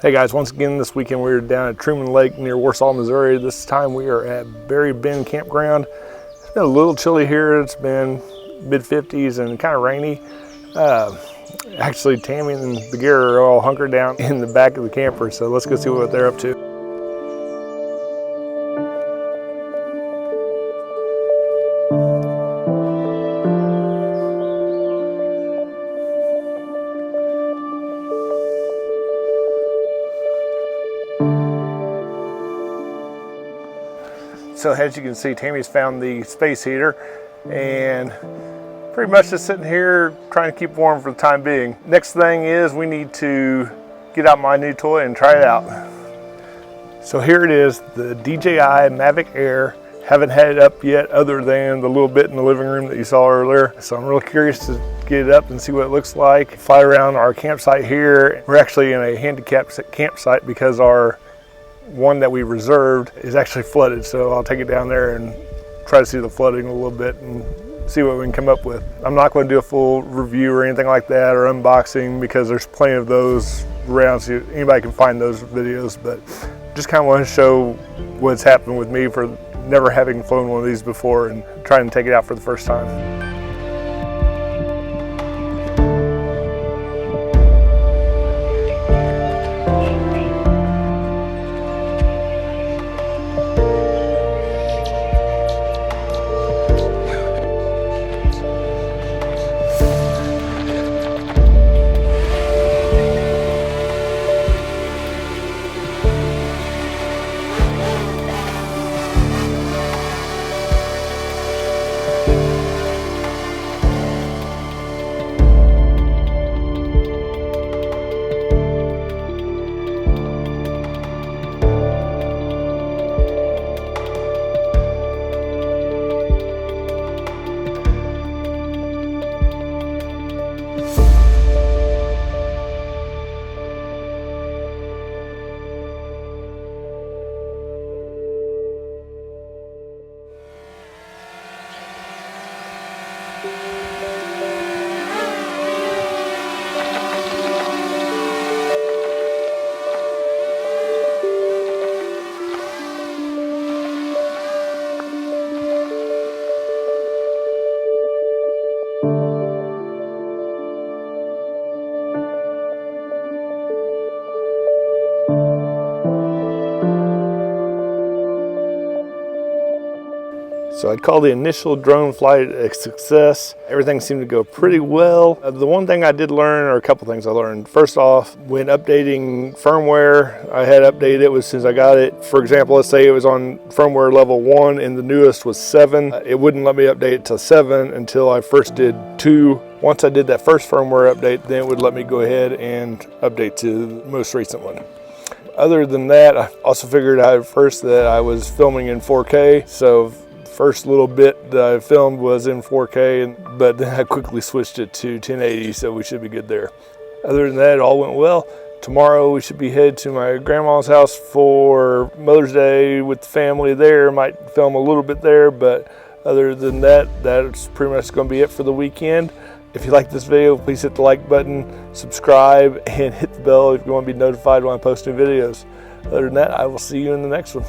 Hey guys, once again this weekend we are down at Truman Lake near Warsaw, Missouri. This time we are at Berry Bend Campground. It's been a little chilly here. It's been mid-50s and kind of rainy. Actually, Tammy and the gear are all hunkered down in the back of the camper, so let's go see what they're up to. So as you can see, Tammy's found the space heater and pretty much just sitting here trying to keep warm for the time being. Next thing is we need to get out my new toy and try it out. So here it is, the DJI Mavic Air. Haven't had it up yet other than the little bit in the living room that you saw earlier. So I'm real curious to get it up and see what it looks like. Fly around our campsite here. We're actually in a handicapped campsite because our one that we reserved is actually flooded, so I'll take it down there and try to see the flooding a little bit and see what we can come up with. I'm not going to do a full review or anything like that or unboxing because there's plenty of those around, so anybody can find those videos, but just kind of want to show what's happened with me for never having flown one of these before and trying to take it out for the first time. So I'd call the initial drone flight a success. Everything seemed to go pretty well. The one thing I did learn, or a couple things I learned. First off, when updating firmware, I had updated it as soon as I got it. For example, let's say it was on firmware level 1 and the newest was 7. It wouldn't let me update it to 7 until I first did 2. Once I did that first firmware update, then it would let me go ahead and update to the most recent one. Other than that, I also figured out at first that I was filming in 4K. So first little bit that I filmed was in 4K, but then I quickly switched it to 1080, so we should be good there. Other than that, it all went well. Tomorrow we should be headed to my grandma's house for Mother's Day with the family there. Might film a little bit there, but other than that, that's pretty much going to be it for the weekend. If you like this video, please hit the like button, subscribe, and hit the bell if you want to be notified when I post new videos. Other than that, I will see you in the next one.